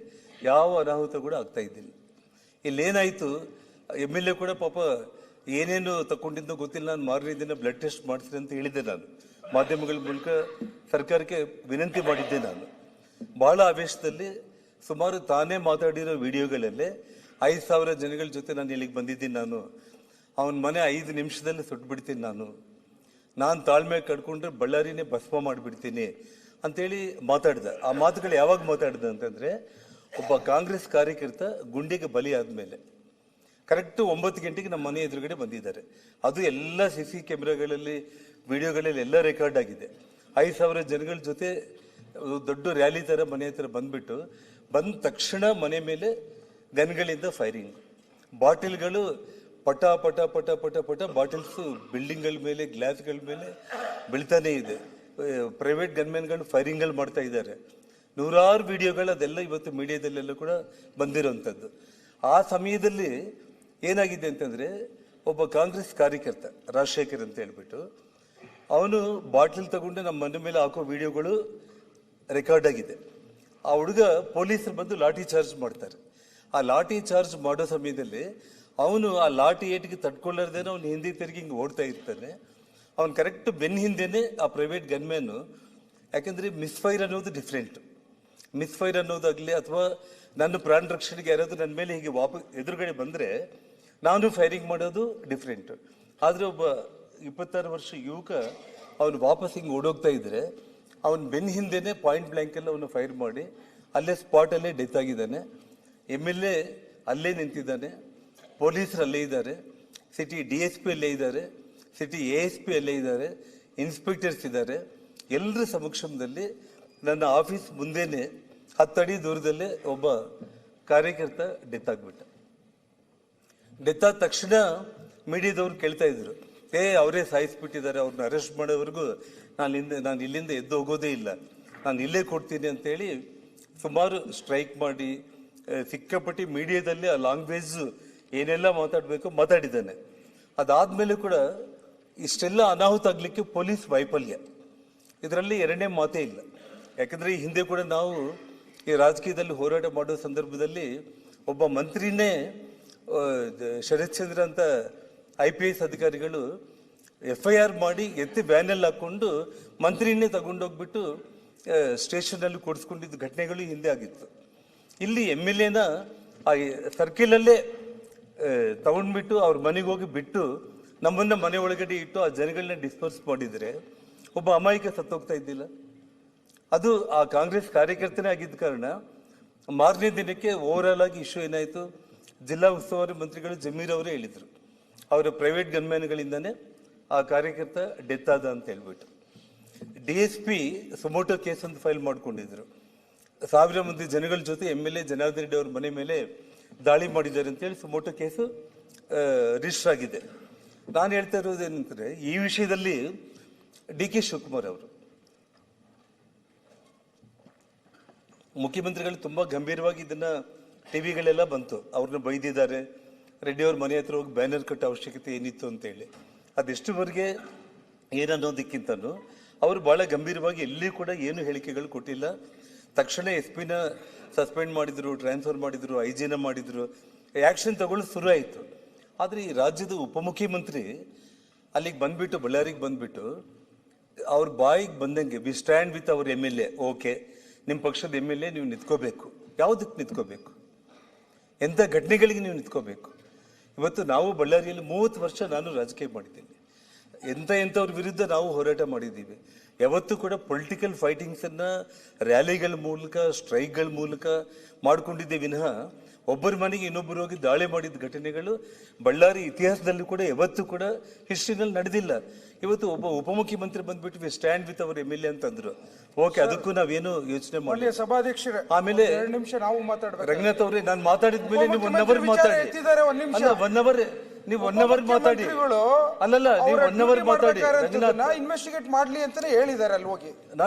ಯಾವ ಅನಾಹುತ ಕೂಡ ಆಗ್ತಾ ಇದ್ದಿಲ್ಲ. ಇಲ್ಲೇನಾಯಿತು, MLA ಕೂಡ ಪಾಪ ಏನೇನು ತಗೊಂಡಿದ್ದೋ ಗೊತ್ತಿಲ್ಲ, ನಾನು ಮಾರನೇ ದಿನ ಬ್ಲಡ್ ಟೆಸ್ಟ್ ಮಾಡಿಸ್ರಿ ಅಂತ ಹೇಳಿದ್ದೆ. ನಾನು ಮಾಧ್ಯಮಗಳ ಮೂಲಕ ಸರ್ಕಾರಕ್ಕೆ ವಿನಂತಿ ಮಾಡಿದ್ದೆ. ನಾನು ಭಾಳ ಆವೇಶದಲ್ಲಿ ಸುಮಾರು ತಾನೇ ಮಾತಾಡಿರೋ ವಿಡಿಯೋಗಳಲ್ಲೇ 5,000 ಜನಗಳ ಜೊತೆ ನಾನು ಇಲ್ಲಿಗೆ ಬಂದಿದ್ದೀನಿ, ನಾನು ಅವನ ಮನೆ 5 ನಿಮಿಷದಲ್ಲಿ ಸುಟ್ಬಿಡ್ತೀನಿ, ನಾನು ತಾಳ್ಮೆ ಕಡ್ಕೊಂಡ್ರೆ ಬಳ್ಳಾರಿನೇ ಭಸ್ಮ ಮಾಡಿಬಿಡ್ತೀನಿ ಅಂತೇಳಿ ಮಾತಾಡ್ದೆ. ಆ ಮಾತುಗಳು ಯಾವಾಗ ಮಾತಾಡ್ದೆ ಅಂತಂದರೆ, ಒಬ್ಬ ಕಾಂಗ್ರೆಸ್ ಕಾರ್ಯಕರ್ತ ಗುಂಡಿಗೆ ಬಲಿ ಆದಮೇಲೆ ಕರೆಕ್ಟು 9 ಗಂಟೆಗೆ ನಮ್ಮ ಮನೆ ಎದುರುಗಡೆ ಬಂದಿದ್ದಾರೆ. ಅದು ಎಲ್ಲ CC ಕ್ಯಾಮ್ರಾಗಳಲ್ಲಿ, ವಿಡಿಯೋಗಳಲ್ಲಿ ಎಲ್ಲ ರೆಕಾರ್ಡ್ ಆಗಿದೆ. 5,000 ಜನಗಳ ಜೊತೆ ದೊಡ್ಡ ರ್ಯಾಲಿ ಥರ ಮನೆ ಹತ್ರ ಬಂದ್ಬಿಟ್ಟು, ಬಂದ ತಕ್ಷಣ ಮನೆ ಮೇಲೆ ಗನ್ಗಳಿಂದ ಫೈರಿಂಗ್, ಬಾಟಿಲ್ಗಳು ಪಟ ಪಟ ಪಟ ಪಟ ಪಟ ಬಾಟಿಲ್ಸ್ ಬಿಲ್ಡಿಂಗ್ಗಳ ಮೇಲೆ, ಗ್ಲಾಸ್ಗಳ ಮೇಲೆ ಬೀಳ್ತಾನೆ ಇದೆ. ಪ್ರೈವೇಟ್ ಗನ್ಮೆನ್ಗಳು ಫೈರಿಂಗ್ಗಳು ಮಾಡ್ತಾ ಇದ್ದಾರೆ. ನೂರಾರು ವಿಡಿಯೋಗಳು ಅದೆಲ್ಲ ಇವತ್ತು ಮೀಡಿಯಾದಲ್ಲೆಲ್ಲ ಕೂಡ ಬಂದಿರೋಂಥದ್ದು. ಆ ಸಮಯದಲ್ಲಿ ಏನಾಗಿದೆ ಅಂತಂದರೆ, ಒಬ್ಬ ಕಾಂಗ್ರೆಸ್ ಕಾರ್ಯಕರ್ತ ರಾಜಶೇಖರ್ ಅಂತ ಹೇಳ್ಬಿಟ್ಟು ಅವನು ಬಾಟ್ಲಿಲ್ ತಗೊಂಡು ನಮ್ಮ ಮನೆ ಮೇಲೆ ಹಾಕೋ ವಿಡಿಯೋಗಳು ರೆಕಾರ್ಡ್ ಆಗಿದೆ. ಆ ಹುಡುಗ ಪೊಲೀಸರು ಬಂದು ಲಾಠಿ ಚಾರ್ಜ್ ಮಾಡ್ತಾರೆ. ಆ ಲಾಠಿ ಚಾರ್ಜ್ ಮಾಡೋ ಸಮಯದಲ್ಲಿ ಅವನು ಆ ಲಾಠಿ ಏಟಿಗೆ ತಡ್ಕೊಳ್ಳಾರ್ದೇನೆ ಅವ್ನು ಹಿಂದೆ ತಿರುಗಿ ಹಿಂಗೆ ಓಡ್ತಾ ಇರ್ತಾನೆ. ಅವ್ನು ಕರೆಕ್ಟ್ ಬೆನ್ನ ಹಿಂದೆನೇ ಆ ಪ್ರೈವೇಟ್ ಗನ್ಮ್ಯಾನು, ಯಾಕಂದರೆ ಮಿಸ್ಫೈರ್ ಅನ್ನೋದು ಡಿಫ್ರೆಂಟ್. ಮಿಸ್ಫೈರ್ ಅನ್ನೋದಾಗಲಿ ಅಥವಾ ನನ್ನ ಪ್ರಾಣ ರಕ್ಷಣೆಗೆ ಯಾರಾದರೂ ನನ್ನ ಮೇಲೆ ಹೀಗೆ ಎದುರುಗಡೆ ಬಂದರೆ ನಾನು ಫೈರಿಂಗ್ ಮಾಡೋದು ಡಿಫ್ರೆಂಟ್. ಆದರೆ ಒಬ್ಬ 26 ವರ್ಷ ಯುವಕ ಅವನು ವಾಪಸ್ ಹಿಂಗೆ ಓಡೋಗ್ತಾ ಇದ್ದರೆ ಅವನ ಬೆನ್ನ ಹಿಂದೆನೇ ಪಾಯಿಂಟ್ ಬ್ಲ್ಯಾಂಕಲ್ಲಿ ಅವನು ಫೈರ್ ಮಾಡಿ ಅಲ್ಲೇ ಸ್ಪಾಟಲ್ಲೇ ಡೆತ್ ಆಗಿದ್ದಾನೆ. MLA ಅಲ್ಲೇ ನಿಂತಿದ್ದಾನೆ, ಪೊಲೀಸರು ಅಲ್ಲೇ ಇದ್ದಾರೆ, ಸಿಟಿ DSP ಅಲ್ಲೇ ಇದ್ದಾರೆ, ಸಿಟಿ ASP ಅಲ್ಲೇ ಇದ್ದಾರೆ, ಇನ್ಸ್ಪೆಕ್ಟರ್ಸ್ ಇದ್ದಾರೆ. ಎಲ್ಲರ ಸಮಕ್ಷಮದಲ್ಲಿ ನನ್ನ ಆಫೀಸ್ ಮುಂದೆನೇ 10 ಅಡಿ ದೂರದಲ್ಲೇ ಒಬ್ಬ ಕಾರ್ಯಕರ್ತ ಡೆತ್ ಆಗಿಬಿಟ್ಟ. ಡೆತ್ ಆದ ತಕ್ಷಣ ಮೀಡಿಯಾದವ್ರು ಕೇಳ್ತಾ ಇದ್ರು, ಅವರೇ ಸಾಯಿಸ್ಬಿಟ್ಟಿದ್ದಾರೆ, ಅವ್ರನ್ನ ಅರೆಸ್ಟ್ ಮಾಡೋವರೆಗೂ ನಾನು ಇಲ್ಲಿಂದ ಎದ್ದು ಹೋಗೋದೇ ಇಲ್ಲ, ನಾನು ಇಲ್ಲೇ ಕೊಡ್ತೀನಿ ಅಂತೇಳಿ ಸುಮಾರು ಸ್ಟ್ರೈಕ್ ಮಾಡಿ ಸಿಕ್ಕಾಪಟ್ಟಿ ಮೀಡಿಯಾದಲ್ಲಿ ಆ ಲ್ಯಾಂಗ್ವೇಜ್ ಏನೆಲ್ಲ ಮಾತಾಡಬೇಕು ಮಾತಾಡಿದ್ದಾನೆ. ಅದಾದಮೇಲೆ ಕೂಡ ಇಷ್ಟೆಲ್ಲ ಅನಾಹುತ ಆಗಲಿಕ್ಕೆ ಪೊಲೀಸ್ ವೈಫಲ್ಯ, ಇದರಲ್ಲಿ ಎರಡನೇ ಮಾತೇ ಇಲ್ಲ. ಯಾಕಂದರೆ ಈ ಹಿಂದೆ ಕೂಡ ನಾವು ಈ ರಾಜಕೀಯದಲ್ಲಿ ಹೋರಾಟ ಮಾಡೋ ಸಂದರ್ಭದಲ್ಲಿ ಒಬ್ಬ ಮಂತ್ರಿನೇ ಶರತ್ ಚಂದ್ರ ಅಂತ IPS ಅಧಿಕಾರಿಗಳು FIR ಮಾಡಿ ಎತ್ತಿ ವ್ಯಾನಲ್ಲಿ ಹಾಕ್ಕೊಂಡು ಮಂತ್ರಿನೇ ತಗೊಂಡೋಗ್ಬಿಟ್ಟು ಸ್ಟೇಷನಲ್ಲಿ ಕೊಡಿಸ್ಕೊಂಡಿದ್ದ ಘಟನೆಗಳು ಹಿಂದೆ ಆಗಿತ್ತು. ಇಲ್ಲಿ MLAನ ಆ ಸರ್ಕಿಲಲ್ಲೇ ತಗೊಂಡ್ಬಿಟ್ಟು ಅವ್ರ ಮನೆಗೆ ಹೋಗಿ ಬಿಟ್ಟು ನಮ್ಮನ್ನ ಮನೆ ಒಳಗಡೆ ಇಟ್ಟು ಆ ಜನಗಳನ್ನ ಡಿಸ್ಪರ್ಸ್ ಮಾಡಿದರೆ ಒಬ್ಬ ಅಮಾಯಕ ಸತ್ತೋಗ್ತಾ ಇದ್ದಿಲ್ಲ. ಅದು ಆ ಕಾಂಗ್ರೆಸ್ ಕಾರ್ಯಕರ್ತನೇ ಆಗಿದ್ದ ಕಾರಣ ಮಾರನೇ ದಿನಕ್ಕೆ ಓವರಾಲ್ ಆಗಿ ಇಶ್ಯೂ ಏನಾಯಿತು, ಜಿಲ್ಲಾ ಉಸ್ತುವಾರಿ ಮಂತ್ರಿಗಳು ಜಮೀರ್ ಅವರೇ ಹೇಳಿದರು, ಅವರ ಪ್ರೈವೇಟ್ ಗನ್ಮ್ಯಾನ್ಗಳಿಂದನೇ ಆ ಕಾರ್ಯಕರ್ತ ಡೆತ್ ಆದ ಅಂತ ಹೇಳ್ಬಿಟ್ಟು. DSP ಸುಮೋಟೋ ಕೇಸ್ ಅಂತ ಫೈಲ್ ಮಾಡ್ಕೊಂಡಿದ್ರು. 1000 ಮಂದಿ ಜನಗಳ ಜೊತೆ MLA ಜನಾರ್ದನ್ ರೆಡ್ಡಿ ಅವ್ರ ಮನೆ ಮೇಲೆ ದಾಳಿ ಮಾಡಿದ್ದಾರೆ ಅಂತೇಳಿ ಸುಮೋಟೋ ಕೇಸು ರಿಜಿಸ್ಟರ್ ಆಗಿದೆ. ನಾನು ಹೇಳ್ತಾ ಇರೋದೇನಂದ್ರೆ, ಈ ವಿಷಯದಲ್ಲಿ DK ಶಿವಕುಮಾರ್ ಅವರು ಮುಖ್ಯಮಂತ್ರಿಗಳು ತುಂಬಾ ಗಂಭೀರವಾಗಿ ಇದನ್ನ ಟಿವಿಗಳೆಲ್ಲ ಬಂತು, ಅವ್ರನ್ನ ಬೈದಿದ್ದಾರೆ, ರೆಡ್ಡಿ ಅವ್ರ ಮನೆ ಹತ್ರ ಹೋಗಿ ಬ್ಯಾನರ್ ಕಟ್ಟೋ ಅವಶ್ಯಕತೆ ಏನಿತ್ತು ಅಂತೇಳಿ. ಅದೆಷ್ಟುವರೆಗೆ ಏನನ್ನೋದಕ್ಕಿಂತನೂ ಅವರು ಬಹಳ ಗಂಭೀರವಾಗಿ ಎಲ್ಲಿ ಕೂಡ ಏನು ಹೇಳಿಕೆಗಳು ಕೊಟ್ಟಿಲ್ಲ. ತಕ್ಷಣ SP ನ ಸಸ್ಪೆಂಡ್ ಮಾಡಿದ್ರು, ಟ್ರಾನ್ಸ್ಫರ್ ಮಾಡಿದ್ರು, IG ನ ಮಾಡಿದ್ರು, ಆ್ಯಕ್ಷನ್ ತಗೊಳ್ಳೋದು ಶುರು ಆಯಿತು. ಆದರೆ ಈ ರಾಜ್ಯದ ಉಪಮುಖ್ಯಮಂತ್ರಿ ಅಲ್ಲಿಗೆ ಬಂದ್ಬಿಟ್ಟು, ಬಳ್ಳಾರಿಗೆ ಬಂದ್ಬಿಟ್ಟು ಅವ್ರ ಬಾಯಿಗೆ ಬಂದಂಗೆ ವಿ ಸ್ಟ್ಯಾಂಡ್ ವಿತ್ ಅವ್ರ MLA, ಓಕೆ ನಿಮ್ಮ ಪಕ್ಷದ MLA ನೀವು ನಿಂತ್ಕೋಬೇಕು. ಯಾವುದಕ್ಕೆ ನಿಂತ್ಕೋಬೇಕು? ಎಂಥ ಘಟನೆಗಳಿಗೆ ನೀವು ನಿಂತ್ಕೋಬೇಕು? ಇವತ್ತು ನಾವು ಬಳ್ಳಾರಿಯಲ್ಲಿ 30 ವರ್ಷ ನಾನು ರಾಜಕೀಯ ಮಾಡಿದ್ದೀನಿ. ಎಂಥವ್ರ ವಿರುದ್ಧ ನಾವು ಹೋರಾಟ ಮಾಡಿದ್ದೀವಿ. ಯಾವತ್ತೂ ಕೂಡ ಪೊಲಿಟಿಕಲ್ ಫೈಟಿಂಗ್ಸನ್ನು ರ್ಯಾಲಿಗಳ ಮೂಲಕ, ಸ್ಟ್ರೈಕ್ಗಳ ಮೂಲಕ ಮಾಡ್ಕೊಂಡಿದ್ದೆ ವಿನಃ ಒಬ್ಬರ ಮನೆಗೆ ಇನ್ನೊಬ್ಬರು ಹೋಗಿ ದಾಳಿ ಮಾಡಿದ ಘಟನೆಗಳು ಬಳ್ಳಾರಿ ಇತಿಹಾಸದಲ್ಲೂ ಕೂಡ ಯಾವತ್ತೂ ಕೂಡ ಹಿಸ್ಟ್ರಿನಲ್ಲಿ ನಡೆದಿಲ್ಲ. ಇವತ್ತು ಒಬ್ಬ ಉಪಮುಖ್ಯಮಂತ್ರಿ ಬಂದ್ಬಿಟ್ಟು we stand with our MLA ಅಂತಂದ್ರು, ಓಕೆ ಅದಕ್ಕೂ ನಾವೇನು ಯೋಚನೆ ಮಾಡಿ. ಸಭಾಧ್ಯಕ್ಷರೇ, ಆಮೇಲೆ 2 ನಿಮಿಷ ನಾವು ಮಾತಾಡ್ಬೇಕು. ರಂಗನಾಥ್ ಅವರೇ, ನಾನು ಮಾತಾಡಿದ ಮೇಲೆ ನೀವು 1 ಅವರ್ ಮಾತಾಡಿ. ಅಲ್ಲ 1 ಅವರ್ ನೀವು 1 ಅವರ್ ಮಾತಾಡಿ. ಅಲ್ಲಲ್ಲ ನೀವು 1 ಅವರ್ ಮಾತಾಡಿ. ಇನ್ವೆಸ್ಟಿಗೇಟ್ ಮಾಡ್ಲಿ ಅಂತಾನೆ ಹೇಳಿದ್ದಾರೆ ಅಲ್ಲಿ ಹೋಗಿ.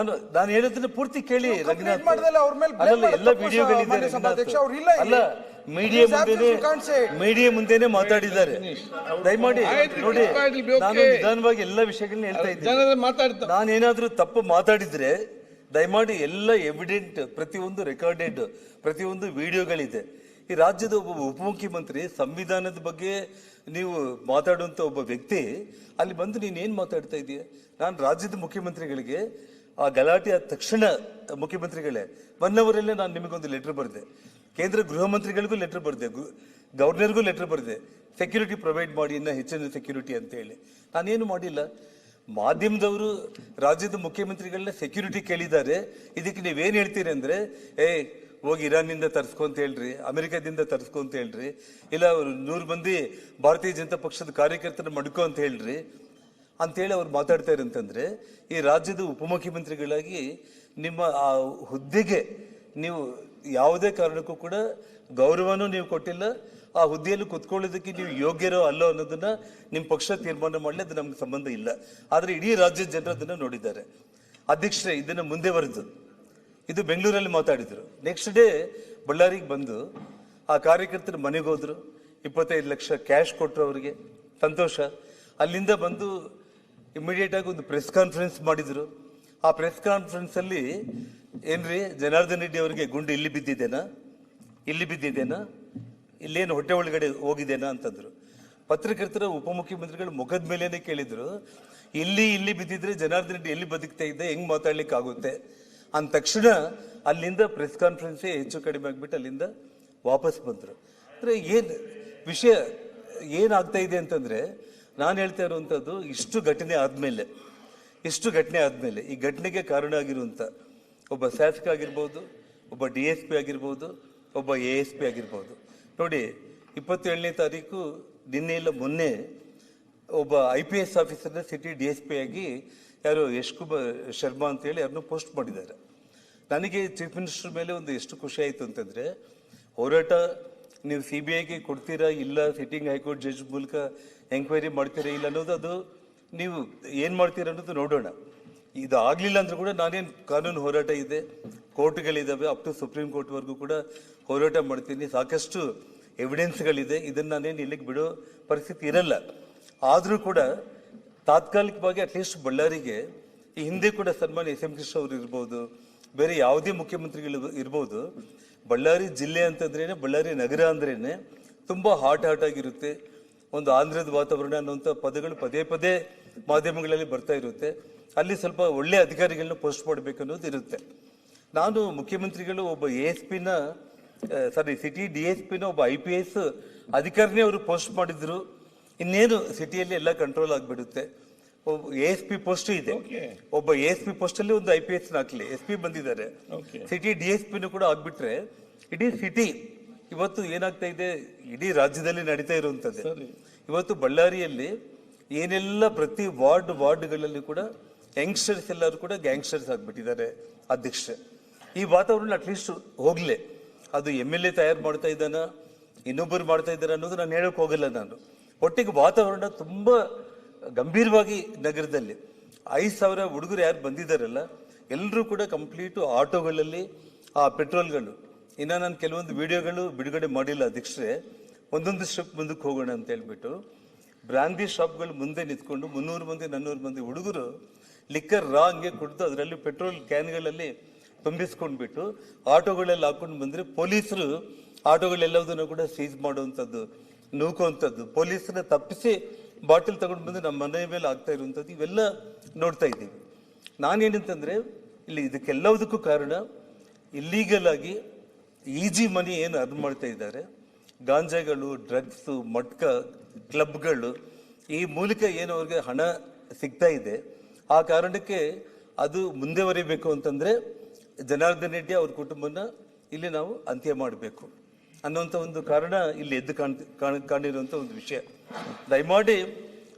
ನಾನು ಹೇಳೋದನ್ನ ಪೂರ್ತಿ ಕೇಳಿ ರಂಗನಾಥ್. ಅಲ್ಲ ಎಲ್ಲ ವಿಡಿಯೋಗಳಿದೆ. ಅಲ್ಲ ಮೀಡಿಯಾ ಮುಂದೆನೆ ಮಾತಾಡಿದ್ದಾರೆ. ದಯಮಾಡಿ ನೋಡಿ, ನಾನು ನಿಧಾನವಾಗಿ ಎಲ್ಲ ವಿಷಯಗಳನ್ನ ಹೇಳ್ತಾ ಇದ್ದೀನಿ. ನಾನೇನಾದ್ರೂ ತಪ್ಪು ಮಾತಾಡಿದ್ರೆ ದಯಮಾಡಿ ಎಲ್ಲ ಎವಿಡೆಂಟ್, ಪ್ರತಿಯೊಂದು ರೆಕಾರ್ಡೆಡ್, ಪ್ರತಿಯೊಂದು ವಿಡಿಯೋಗಳಿದೆ. ಈ ರಾಜ್ಯದ ಒಬ್ಬ ಉಪಮುಖ್ಯಮಂತ್ರಿ ಸಂವಿಧಾನದ ಬಗ್ಗೆ ನೀವು ಮಾತಾಡುವಂತ ಒಬ್ಬ ವ್ಯಕ್ತಿ ಅಲ್ಲಿ ಬಂದು ನೀನೇನ್ ಮಾತಾಡ್ತಾ ಇದೀಯ? ನಾನು ರಾಜ್ಯದ ಮುಖ್ಯಮಂತ್ರಿಗಳಿಗೆ ಆ ಗಲಾಟೆ ಆದ ತಕ್ಷಣ ಮುಖ್ಯಮಂತ್ರಿಗಳೇ 1 ಅವರಲ್ಲೇ ನಾನು ನಿಮಗೊಂದು ಲೆಟರ್ ಬರೆದೆ, ಕೇಂದ್ರ ಗೃಹ ಮಂತ್ರಿಗಳಿಗೂ ಲೆಟರ್ ಬರೆದೆ, ಗವರ್ನರ್ಗೂ ಲೆಟರ್ ಬರೆದೆ, ಸೆಕ್ಯೂರಿಟಿ ಪ್ರೊವೈಡ್ ಮಾಡಿ, ಇನ್ನ ಹೆಚ್ಚಿನ ಸೆಕ್ಯೂರಿಟಿ ಅಂತ ಹೇಳಿ. ನಾನೇನು ಮಾಡಿಲ್ಲ. ಮಾಧ್ಯಮದವರು ರಾಜ್ಯದ ಮುಖ್ಯಮಂತ್ರಿಗಳನ್ನ ಸೆಕ್ಯೂರಿಟಿ ಕೇಳಿದ್ದಾರೆ. ಇದಕ್ಕೆ ನೀವೇನು ಹೇಳ್ತೀರಿ ಅಂದ್ರೆ, ಹೋಗಿ ಇರಾನ್ನಿಂದ ತರಿಸ್ಕೊ ಅಂತ ಹೇಳ್ರಿ, ಅಮೆರಿಕದಿಂದ ತರಿಸ್ಕೊ ಅಂತ ಹೇಳ್ರಿ, ಇಲ್ಲ 100 ಮಂದಿ ಭಾರತೀಯ ಜನತಾ ಪಕ್ಷದ ಕಾರ್ಯಕರ್ತನ ಮಡ್ಕೋ ಅಂತ ಹೇಳ್ರಿ ಅಂತೇಳಿ ಅವ್ರು ಮಾತಾಡ್ತಾ ಇರಂತಂದ್ರೆ, ಈ ರಾಜ್ಯದ ಉಪಮುಖ್ಯಮಂತ್ರಿಗಳಾಗಿ ನಿಮ್ಮ ಆ ಹುದ್ದೆಗೆ ನೀವು ಯಾವುದೇ ಕಾರಣಕ್ಕೂ ಕೂಡ ಗೌರವನೂ ನೀವು ಕೊಟ್ಟಿಲ್ಲ, ಆ ಹುದ್ದೆಯಲ್ಲಿ ಕುತ್ಕೊಳ್ಳೋದಕ್ಕೆ ನೀವು ಯೋಗ್ಯರೋ ಅಲ್ಲೋ ಅನ್ನೋದನ್ನ ನಿಮ್ಮ ಪಕ್ಷ ತೀರ್ಮಾನ ಮಾಡಲಿ, ಅದು ನಮ್ಗೆ ಸಂಬಂಧ ಇಲ್ಲ. ಆದರೆ ಇಡೀ ರಾಜ್ಯದ ಜನರು ಅದನ್ನ ನೋಡಿದ್ದಾರೆ. ಅಧ್ಯಕ್ಷರೇ, ಇದನ್ನ ಮುಂದೆ ಬರೆದು ಇದು ಬೆಂಗಳೂರಲ್ಲಿ ಮಾತಾಡಿದ್ರು. ನೆಕ್ಸ್ಟ್ ಡೇ ಬಳ್ಳಾರಿಗೆ ಬಂದು ಆ ಕಾರ್ಯಕರ್ತರ ಮನೆಗೆ ಹೋದ್ರು, 25 ಲಕ್ಷ ಕ್ಯಾಶ್ ಕೊಟ್ಟರು ಅವರಿಗೆ, ಸಂತೋಷ. ಅಲ್ಲಿಂದ ಬಂದು ಇಮಿಡಿಯೇಟ್ ಆಗಿ ಒಂದು ಪ್ರೆಸ್ ಕಾನ್ಫರೆನ್ಸ್ ಮಾಡಿದ್ರು. ಆ ಪ್ರೆಸ್ ಕಾನ್ಫರೆನ್ಸ್ ಅಲ್ಲಿ ಏನ್ರಿ, ಜನಾರ್ದನ್ ರೆಡ್ಡಿ ಅವರಿಗೆ ಗುಂಡು ಇಲ್ಲಿ ಬಿದ್ದಿದ್ದೇನಾ, ಇಲ್ಲೇನು ಹೊಟ್ಟೆ ಒಳಗಡೆ ಹೋಗಿದ್ದೇನಾ ಅಂತಂದ್ರು. ಪತ್ರಕರ್ತರ ಉಪಮುಖ್ಯಮಂತ್ರಿಗಳು ಮುಖದ ಮೇಲೇನೆ ಕೇಳಿದ್ರು, ಇಲ್ಲಿ ಬಿದ್ದಿದ್ರೆ ಜನಾರ್ದನ್ ರೆಡ್ಡಿ ಎಲ್ಲಿ ಬದುಕ್ತಾ ಇದ್ದೆ, ಹೆಂಗ್ ಮಾತಾಡ್ಲಿಕ್ಕೆ ಆಗುತ್ತೆ ಅಂದ ತಕ್ಷಣ ಅಲ್ಲಿಂದ ಪ್ರೆಸ್ ಕಾನ್ಫರೆನ್ಸೇ ಹೆಚ್ಚು ಕಡಿಮೆ ಆಗ್ಬಿಟ್ಟು ಅಲ್ಲಿಂದ ವಾಪಸ್ ಬಂದ್ರು. ಅಂದ್ರೆ ವಿಷಯ ಏನಾಗ್ತಾ ಇದೆ ಅಂತಂದ್ರೆ, ನಾನು ಹೇಳ್ತಾ ಇರುವಂತದ್ದು, ಇಷ್ಟು ಘಟನೆ ಆದ್ಮೇಲೆ ಈ ಘಟನೆಗೆ ಕಾರಣ ಆಗಿರುವಂತ ಒಬ್ಬ ಶಾಸಕ ಆಗಿರ್ಬೋದು, ಒಬ್ಬ DSP ಆಗಿರ್ಬೋದು, ಒಬ್ಬ ASP ಆಗಿರ್ಬೋದು. ನೋಡಿ, 27ನೇ ತಾರೀಕು ನಿನ್ನೆ ಇಲ್ಲ ಮೊನ್ನೆ ಒಬ್ಬ IPS ಆಫೀಸರ್ನ ಸಿಟಿ DSP ಆಗಿ ಯಾರು ಯಶ್ಕುಮಾರ್ ಶರ್ಮಾ ಅಂತ ಹೇಳಿ ಅವ್ರನ್ನ ಪೋಸ್ಟ್ ಮಾಡಿದ್ದಾರೆ. ನನಗೆ ಚೀಫ್ ಮಿನಿಸ್ಟರ್ ಮೇಲೆ ಒಂದು ಎಷ್ಟು ಖುಷಿ ಆಯಿತು ಅಂತಂದ್ರೆ, ಹೋರಾಟ ನೀವು CBIಗೆ ಕೊಡ್ತೀರಾ ಇಲ್ಲ, ಸಿಟ್ಟಿಂಗ್ ಹೈಕೋರ್ಟ್ ಜಡ್ಜ್ ಮೂಲಕ ಎಂಕ್ವೈರಿ ಮಾಡ್ತೀರಾ ಇಲ್ಲ ಅನ್ನೋದು, ಅದು ನೀವು ಏನು ಮಾಡ್ತೀರಾ ಅನ್ನೋದು ನೋಡೋಣ. ಇದು ಆಗಲಿಲ್ಲ ಅಂದ್ರೂ ಕೂಡ ನಾನೇನು ಕಾನೂನು ಹೋರಾಟ ಇದೆ, ಕೋರ್ಟ್ಗಳಿದ್ದಾವೆ, ಅಪ್ ಟು ಸುಪ್ರೀಂ ಕೋರ್ಟ್ವರೆಗೂ ಕೂಡ ಹೋರಾಟ ಮಾಡ್ತೀನಿ. ಸಾಕಷ್ಟು ಎವಿಡೆನ್ಸ್ಗಳಿದೆ, ಇದನ್ನು ನಾನೇನು ಇಲ್ಲಿಗೆ ಬಿಡೋ ಪರಿಸ್ಥಿತಿ ಇರಲ್ಲ. ಆದರೂ ಕೂಡ ತಾತ್ಕಾಲಿಕವಾಗಿ ಅಟ್ಲೀಸ್ಟ್ ಬಳ್ಳಾರಿಗೆ, ಈ ಹಿಂದೆ ಕೂಡ ಸನ್ಮಾನ್ಯ SM ಕೃಷ್ಣ ಅವರು ಇರ್ಬೋದು, ಬೇರೆ ಯಾವುದೇ ಮುಖ್ಯಮಂತ್ರಿಗಳು ಇರ್ಬೋದು, ಬಳ್ಳಾರಿ ಜಿಲ್ಲೆ ಅಂತಂದ್ರೇನೆ, ಬಳ್ಳಾರಿ ನಗರ ಅಂದ್ರೇನೆ ತುಂಬ ಹಾಟ್ ಆಗಿರುತ್ತೆ. ಒಂದು ಆಂಧ್ರದ ವಾತಾವರಣ ಅನ್ನುವಂಥ ಪದಗಳು ಪದೇ ಮಾಧ್ಯಮಗಳಲ್ಲಿ ಬರ್ತಾ ಇರುತ್ತೆ. ಅಲ್ಲಿ ಸ್ವಲ್ಪ ಒಳ್ಳೆ ಅಧಿಕಾರಿಗಳನ್ನ ಪೋಸ್ಟ್ ಮಾಡಬೇಕು ಅನ್ನೋದು ಇರುತ್ತೆ. ನಾನು ಮುಖ್ಯಮಂತ್ರಿಗಳು ಒಬ್ಬ ಸಿಟಿ DSPನ ಒಬ್ಬ IPS ಅಧಿಕಾರಿನೇ ಅವರು ಪೋಸ್ಟ್ ಮಾಡಿದ್ರು, ಇನ್ನೇನು ಸಿಟಿಯಲ್ಲಿ ಎಲ್ಲ ಕಂಟ್ರೋಲ್ ಆಗಿಬಿಡುತ್ತೆ. ಒಬ್ಬ ASP ಪೋಸ್ಟ್ ಇದೆ, ಒಬ್ಬ ASP ಪೋಸ್ಟ್ ಅಲ್ಲಿ ಒಂದು IPS ಹಾಕ್ಲಿ, SP ಬಂದಿದ್ದಾರೆ, ಸಿಟಿ DSPನೂ ಕೂಡ ಆಗ್ಬಿಟ್ರೆ ಇಡೀ ಸಿಟಿ ಇವತ್ತು ಏನಾಗ್ತಾ ಇದೆ, ಇಡೀ ರಾಜ್ಯದಲ್ಲಿ ನಡೀತಾ ಇರುವಂತದ್ದು. ಇವತ್ತು ಬಳ್ಳಾರಿಯಲ್ಲಿ ಏನೆಲ್ಲ ಪ್ರತಿ ವಾರ್ಡ್ಗಳಲ್ಲಿ ಕೂಡ ಯಂಗ್ಸ್ಟರ್ಸ್ ಎಲ್ಲರೂ ಕೂಡ ಗ್ಯಾಂಗ್ಸ್ಟರ್ಸ್ ಆಗ್ಬಿಟ್ಟಿದ್ದಾರೆ. ಅಧ್ಯಕ್ಷ, ಈ ವಾತಾವರಣ ಅಟ್ಲೀಸ್ಟ್ ಹೋಗ್ಲೆ, ಅದು MLA ತಯಾರು ಮಾಡ್ತಾ ಇದ್ದಾನ, ಇನ್ನೊಬ್ಬರು ಮಾಡ್ತಾ ಇದ್ದಾರೆ ಅನ್ನೋದು ನಾನು ಹೇಳಕ್ ಹೋಗಲ್ಲ. ನಾನು ಒಟ್ಟಿಗೆ ವಾತಾವರಣ ತುಂಬಾ ಗಂಭೀರವಾಗಿ ನಗರದಲ್ಲಿ 5,000 ಹುಡುಗರು ಯಾರು ಬಂದಿದ್ದಾರಲ್ಲ, ಎಲ್ಲರೂ ಕೂಡ ಕಂಪ್ಲೀಟು ಆಟೋಗಳಲ್ಲಿ ಆ ಪೆಟ್ರೋಲ್ಗಳು. ಇನ್ನು ನಾನು ಕೆಲವೊಂದು ವಿಡಿಯೋಗಳು ಬಿಡುಗಡೆ ಮಾಡಿಲ್ಲ ಅಧ್ಯಕ್ಷರೇ, ಒಂದೊಂದು ಸ್ಟೆಪ್ ಮುಂದಕ್ಕೆ ಹೋಗೋಣ ಅಂತ ಹೇಳ್ಬಿಟ್ಟು ಬ್ರಾಂದಿ ಶಾಪ್ಗಳು ಮುಂದೆ ನಿಂತ್ಕೊಂಡು 300 ಮಂದಿ 400 ಮಂದಿ ಹುಡುಗರು ಲಿಕ್ಕರ್ ಹಂಗೆ ಕುಡಿದು ಅದರಲ್ಲಿ ಪೆಟ್ರೋಲ್ ಕ್ಯಾನ್ಗಳಲ್ಲಿ ತುಂಬಿಸ್ಕೊಂಡ್ಬಿಟ್ಟು ಆಟೋಗಳಲ್ಲಿ ಹಾಕೊಂಡು ಬಂದ್ರೆ ಪೊಲೀಸರು ಆಟೋಗಳೆಲ್ಲದನ್ನು ಕೂಡ ಸೀಸ್ ಮಾಡುವಂಥದ್ದು, ನೂಕುವಂಥದ್ದು, ಪೊಲೀಸರನ್ನ ತಪ್ಪಿಸಿ ಬಾಟಲ್ ತಗೊಂಡು ಬಂದು ನಮ್ಮ ಮನೆ ಮೇಲೆ ಆಗ್ತಾ ಇರುವಂಥದ್ದು ಇವೆಲ್ಲ ನೋಡ್ತಾ ಇದ್ದೀವಿ. ನಾನೇನಂತಂದ್ರೆ, ಇಲ್ಲಿ ಇದಕ್ಕೆಲ್ಲದಕ್ಕೂ ಕಾರಣ ಇಲ್ಲೀಗಲ್ ಆಗಿ ಈಜಿ ಮನಿ ಏನು ಅರ್ನ್ ಮಾಡ್ತಾ ಇದ್ದಾರೆ, ಗಾಂಜಾಗಳು, ಡ್ರಗ್ಸು, ಮಟ್ಕ, ಕ್ಲಬ್ಗಳು, ಈ ಮೂಲಕ ಏನು ಅವ್ರಿಗೆ ಹಣ ಸಿಗ್ತಾ ಇದೆ. ಆ ಕಾರಣಕ್ಕೆ ಅದು ಮುಂದೆವರಿಬೇಕು ಅಂತಂದ್ರೆ ಜನಾರ್ದನ್ ರೆಡ್ಡಿ ಅವ್ರ ಕುಟುಂಬನ ಇಲ್ಲಿ ನಾವು ಅಂತ್ಯ ಮಾಡಬೇಕು ಅನ್ನುವಂಥ ಒಂದು ಕಾರಣ ಇಲ್ಲಿ ಎದ್ದು ಕಾಣಿರುವಂಥ ಒಂದು ವಿಷಯ. ದಯಮಾಡಿ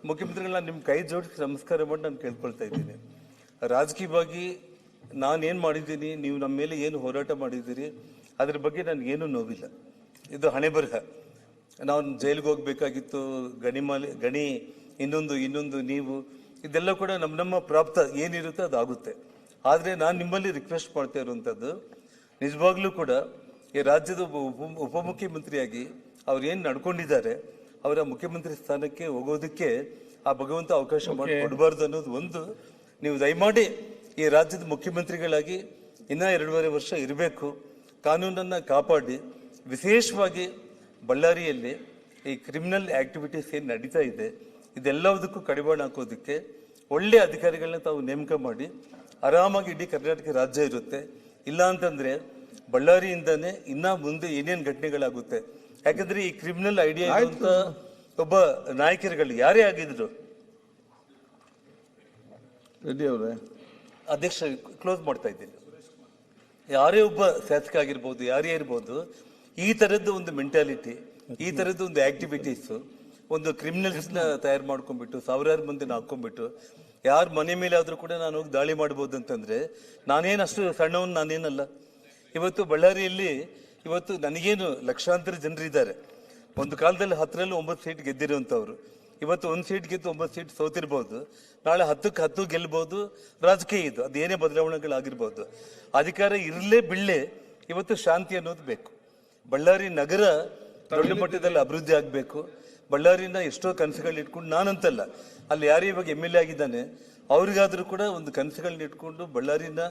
ಮುಖ್ಯಮಂತ್ರಿಗಳನ್ನ ನಿಮ್ಮ ಕೈ ಜೋಡಿಸಿ ನಮಸ್ಕಾರ ಮಾಡಿ ನಾನು ಕೇಳ್ಕೊಳ್ತಾ ಇದ್ದೀನಿ. ರಾಜಕೀಯವಾಗಿ ನಾನೇನು ಮಾಡಿದ್ದೀನಿ, ನೀವು ನಮ್ಮ ಮೇಲೆ ಏನು ಹೋರಾಟ ಮಾಡಿದ್ದೀರಿ, ಅದ್ರ ಬಗ್ಗೆ ನನಗೇನು ನೋವಿಲ್ಲ. ಇದು ಹಣೆ ಬರಹ. ನಾವು ಜೈಲಿಗೆ ಹೋಗ್ಬೇಕಾಗಿತ್ತು, ಗಣಿ ಇನ್ನೊಂದು ನೀವು, ಇದೆಲ್ಲ ಕೂಡ ನಮ್ಮ ಪ್ರಾಪ್ತ ಏನಿರುತ್ತೆ ಅದಾಗುತ್ತೆ. ಆದರೆ ನಾನು ನಿಮ್ಮಲ್ಲಿ ರಿಕ್ವೆಸ್ಟ್ ಮಾಡ್ತಾ ಇರುವಂಥದ್ದು, ನಿಜವಾಗ್ಲೂ ಕೂಡ ಈ ರಾಜ್ಯದ ಉಪಮುಖ್ಯಮಂತ್ರಿಯಾಗಿ ಅವ್ರು ಏನು ನಡ್ಕೊಂಡಿದ್ದಾರೆ, ಅವರ ಮುಖ್ಯಮಂತ್ರಿ ಸ್ಥಾನಕ್ಕೆ ಹೋಗೋದಕ್ಕೆ ಆ ಭಗವಂತ ಅವಕಾಶ ಮಾಡಿ ಕೊಡಬಾರ್ದು ಅನ್ನೋದು ಒಂದು. ನೀವು ದಯಮಾಡಿ ಈ ರಾಜ್ಯದ ಮುಖ್ಯಮಂತ್ರಿಗಳಾಗಿ ಇನ್ನ 2.5 ವರ್ಷ ಇರಬೇಕು, ಕಾನೂನನ್ನು ಕಾಪಾಡಿ, ವಿಶೇಷವಾಗಿ ಬಳ್ಳಾರಿಯಲ್ಲಿ ಈ ಕ್ರಿಮಿನಲ್ ಆಕ್ಟಿವಿಟೀಸ್ ಏನು ನಡೀತಾ ಇದೆ ಇದೆಲ್ಲದಕ್ಕೂ ಕಡಿವಾಣ ಹಾಕೋದಕ್ಕೆ ಒಳ್ಳೆ ಅಧಿಕಾರಿಗಳನ್ನ ತಾವು ನೇಮಕ ಮಾಡಿ ಆರಾಮಾಗಿ ಇಡೀ ಕರ್ನಾಟಕ ರಾಜ್ಯ ಇರುತ್ತೆ. ಇಲ್ಲ ಅಂತಂದ್ರೆ ಬಳ್ಳಾರಿಯಿಂದಾನೆ ಇನ್ನ ಮುಂದೆ ಏನೇನು ಘಟನೆಗಳಾಗುತ್ತೆ. ಯಾಕಂದ್ರೆ ಈ ಕ್ರಿಮಿನಲ್ ಐಡಿಯಾ ಇರುವಂತ ಒಬ್ಬ ನಾಯಕರುಗಳು ಯಾರೇ ಆಗಿದ್ರು, ರೆಡ್ಡಿ ಅವರೇ, ಅಧ್ಯಕ್ಷ ಕ್ಲೋಸ್ ಮಾಡ್ತಾ ಇದ್ದೀನಿ, ಯಾರೇ ಒಬ್ಬ ಶಾಸಕ ಆಗಿರ್ಬೋದು, ಯಾರೇ ಇರ್ಬೋದು, ಈ ತರದ್ದು ಒಂದು ಮೆಂಟಾಲಿಟಿ, ಈ ತರದ್ದು ಒಂದು ಆಕ್ಟಿವಿಟೀಸ್, ಒಂದು ಕ್ರಿಮಿನಲ್ಸ್ ನ ತಯಾರು ಮಾಡ್ಕೊಂಡ್ಬಿಟ್ಟು 1000 ಮಂದಿನ ಹಾಕೊಂಡ್ಬಿಟ್ಟು ಯಾರ ಮನೆ ಮೇಲೆ ಆದ್ರೂ ಕೂಡ ನಾನು ಹೋಗಿ ದಾಳಿ ಮಾಡ್ಬೋದು ಅಂತಂದ್ರೆ ನಾನೇನು ಅಷ್ಟು ಸಣ್ಣವನ್ ನಾನೇನಲ್ಲ. ಇವತ್ತು ಬಳ್ಳಾರಿಯಲ್ಲಿ ಇವತ್ತು ನನಗೇನು ಲಕ್ಷಾಂತರ ಜನರಿದ್ದಾರೆ. ಒಂದು ಕಾಲದಲ್ಲಿ 10ರಲ್ಲಿ 9 ಸೀಟ್ ಗೆದ್ದಿರುವಂಥವ್ರು ಇವತ್ತು 1 ಸೀಟ್ ಗೆದ್ದು 9 ಸೀಟ್ ಸೋತಿರ್ಬೋದು. ನಾಳೆ 10ಕ್ಕೆ 10 ಗೆಲ್ಬಹುದು. ರಾಜಕೀಯ ಇದು, ಅದೇನೇ ಬದಲಾವಣೆಗಳಾಗಿರ್ಬೋದು. ಅಧಿಕಾರ ಇರಲೇ ಬಿಡಲೇ ಇವತ್ತು ಶಾಂತಿ ಅನ್ನೋದು ಬೇಕು. ಬಳ್ಳಾರಿ ನಗರ ದೊಡ್ಡ ಮಟ್ಟದಲ್ಲಿ ಅಭಿವೃದ್ಧಿ ಆಗಬೇಕು. ಬಳ್ಳಾರಿನ ಎಷ್ಟೋ ಕನಸುಗಳನ್ನ ಇಟ್ಕೊಂಡು, ನಾನಂತಲ್ಲ, ಅಲ್ಲಿ ಯಾರು ಇವಾಗ MLA ಆಗಿದ್ದಾನೆ ಅವ್ರಿಗಾದ್ರೂ ಕೂಡ ಒಂದು ಕನಸುಗಳನ್ನ ಇಟ್ಕೊಂಡು ಬಳ್ಳಾರಿನ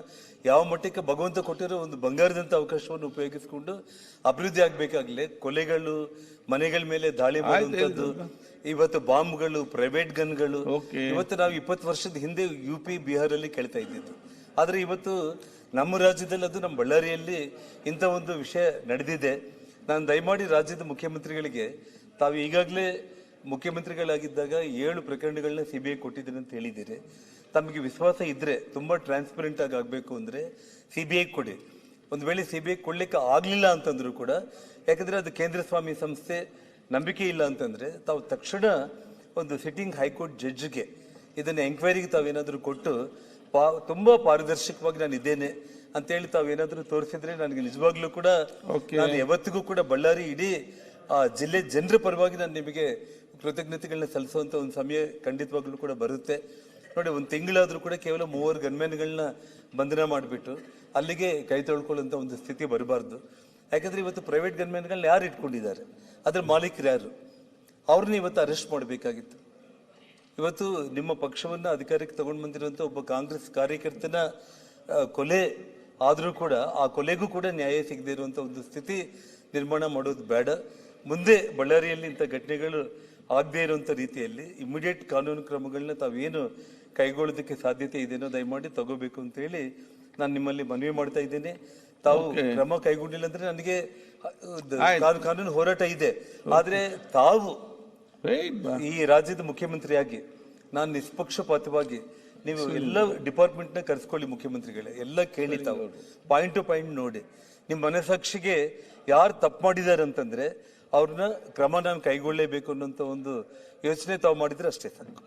ಯಾವ ಮಟ್ಟಕ್ಕೆ ಭಗವಂತ ಕೊಟ್ಟಿರೋ ಒಂದು ಬಂಗಾರದಂತ ಅವಕಾಶವನ್ನು ಉಪಯೋಗಿಸಿಕೊಂಡು ಅಭಿವೃದ್ಧಿ ಆಗ್ಬೇಕಾಗ್ಲಿ. ಕೊಲೆಗಳು, ಮನೆಗಳ ಮೇಲೆ ದಾಳಿ ಮಾಡುವಂಥದ್ದು, ಇವತ್ತು ಬಾಂಬ್ಗಳು, ಪ್ರೈವೇಟ್ ಗನ್ಗಳು, ಇವತ್ತು ನಾವು 20 ವರ್ಷದ ಹಿಂದೆ UP ಬಿಹಾರಲ್ಲಿ ಕೇಳ್ತಾ ಇದ್ದಿದ್ದು. ಆದ್ರೆ ಇವತ್ತು ನಮ್ಮ ರಾಜ್ಯದಲ್ಲಿ, ಅದು ನಮ್ಮ ಬಳ್ಳಾರಿಯಲ್ಲಿ ಇಂಥ ಒಂದು ವಿಷಯ ನಡೆದಿದೆ. ನಾನು ದಯಮಾಡಿ ರಾಜ್ಯದ ಮುಖ್ಯಮಂತ್ರಿಗಳಿಗೆ, ತಾವು ಈಗಾಗಲೇ ಮುಖ್ಯಮಂತ್ರಿಗಳಾಗಿದ್ದಾಗ 7 ಪ್ರಕರಣಗಳನ್ನ CBI ಕೊಟ್ಟಿದ್ದೀನಿ ಅಂತ ಹೇಳಿದ್ದೀರಿ. ತಮಗೆ ವಿಶ್ವಾಸ ಇದ್ರೆ, ತುಂಬಾ ಟ್ರಾನ್ಸ್ಪರೆಂಟ್ ಆಗಿ ಆಗಬೇಕು ಅಂದ್ರೆ CBI ಕೊಡಿ. ಒಂದು ವೇಳೆ CBI ಕೊಡ್ಲಿಕ್ಕೆ ಆಗ್ಲಿಲ್ಲ ಅಂತಂದ್ರೂ ಕೂಡ, ಯಾಕಂದ್ರೆ ಅದು ಕೇಂದ್ರ ಸ್ವಾಮಿ ಸಂಸ್ಥೆ, ನಂಬಿಕೆ ಇಲ್ಲ ಅಂತಂದ್ರೆ ತಾವು ತಕ್ಷಣ ಒಂದು ಸಿಟ್ಟಿಂಗ್ ಹೈಕೋರ್ಟ್ ಜಡ್ಜ್ಗೆ ಇದನ್ನ ಎಂಕ್ವೈರಿಗೆ ತಾವೇನಾದ್ರೂ ಕೊಟ್ಟು ತುಂಬಾ ಪಾರದರ್ಶಕವಾಗಿ ನಾನು ಇದ್ದೇನೆ ಅಂತೇಳಿ ತಾವೇನಾದ್ರೂ ತೋರಿಸಿದ್ರೆ, ನನಗೆ ನಿಜವಾಗ್ಲೂ ಕೂಡ ನಾನು ಯಾವತ್ತಿಗೂ ಕೂಡ ಬಳ್ಳಾರಿ ಇಡೀ ಜಿಲ್ಲೆ ಜನರ ಪರವಾಗಿ ನಾನು ನಿಮಗೆ ಕೃತಜ್ಞತೆಗಳನ್ನ ಸಲ್ಲಿಸುವಂತ ಒಂದು ಸಮಯ ಖಂಡಿತವಾಗ್ಲೂ ಕೂಡ ಬರುತ್ತೆ. ನೋಡಿ, ಒಂದು ತಿಂಗಳಾದ್ರೂ ಕೂಡ ಕೇವಲ 3 ಗನ್ಮ್ಯಾನ್ಗಳನ್ನ ಬಂಧನ ಮಾಡಿಬಿಟ್ಟು ಅಲ್ಲಿಗೆ ಕೈ ತೊಳ್ಕೊಳ್ಳುವಂತ ಒಂದು ಸ್ಥಿತಿ ಬರಬಾರ್ದು. ಯಾಕಂದ್ರೆ ಇವತ್ತು ಪ್ರೈವೇಟ್ ಗನ್ಮ್ಯಾನ್ಗಳನ್ನ ಯಾರು ಇಟ್ಕೊಂಡಿದ್ದಾರೆ, ಅದ್ರ ಮಾಲೀಕರು ಯಾರು, ಅವ್ರನ್ನ ಇವತ್ತು ಅರೆಸ್ಟ್ ಮಾಡಬೇಕಾಗಿತ್ತು. ಇವತ್ತು ನಿಮ್ಮ ಪಕ್ಷವನ್ನ ಅಧಿಕಾರಕ್ಕೆ ತಗೊಂಡು ಬಂದಿರುವಂತ ಒಬ್ಬ ಕಾಂಗ್ರೆಸ್ ಕಾರ್ಯಕರ್ತನ ಕೊಲೆ ಆದ್ರೂ ಕೂಡ ಆ ಕೊಲೆಗೂ ಕೂಡ ನ್ಯಾಯ ಸಿಗದೆ ಇರುವಂತ ಒಂದು ಸ್ಥಿತಿ ನಿರ್ಮಾಣ ಮಾಡೋದು ಬೇಡ. ಮುಂದೆ ಬಳ್ಳಾರಿಯಲ್ಲಿ ಇಂಥ ಘಟನೆಗಳು ಆಗದೆ ಇರುವಂತ ರೀತಿಯಲ್ಲಿ ಇಮಿಡಿಯೇಟ್ ಕಾನೂನು ಕ್ರಮಗಳನ್ನ ತಾವೇನು ಕೈಗೊಳ್ಳೋದಕ್ಕೆ ಸಾಧ್ಯತೆ ಇದೆಯೋ ದಯಮಾಡಿ ತಗೋಬೇಕು ಅಂತ ಹೇಳಿ ನಾನು ನಿಮ್ಮಲ್ಲಿ ಮನವಿ ಮಾಡ್ತಾ ಇದ್ದೇನೆ. ತಾವು ಕ್ರಮ ಕೈಗೊಂಡಿಲ್ಲ ಅಂದ್ರೆ ನನಗೆ ಕಾನೂನು ಹೋರಾಟ ಇದೆ. ಆದ್ರೆ ತಾವು ಈ ರಾಜ್ಯದ ಮುಖ್ಯಮಂತ್ರಿಯಾಗಿ ನಾನು ನಿಷ್ಪಕ್ಷಪಾತವಾಗಿ, ನೀವು ಎಲ್ಲ ಡಿಪಾರ್ಟ್ಮೆಂಟ್ನ ಕರೆಸ್ಕೊಳ್ಳಿ ಮುಖ್ಯಮಂತ್ರಿಗಳೇ, ಎಲ್ಲ ಕೇಳಿ, ತಾವು ಪಾಯಿಂಟ್ ಟು ಪಾಯಿಂಟ್ ನೋಡಿ, ನಿಮ್ಮ ಮನಸ್ಸಾಕ್ಷಿಗೆ ಯಾರು ತಪ್ಪು ಮಾಡಿದ್ದಾರೆ ಅಂತಂದ್ರೆ ಅವ್ರನ್ನ ಕ್ರಮ ನಾನು ಕೈಗೊಳ್ಳಲೇಬೇಕು ಅನ್ನೋಂಥ ಒಂದು ಯೋಚನೆ ತಾವು ಮಾಡಿದ್ರೆ ಅಷ್ಟೇ ಸಾಕು.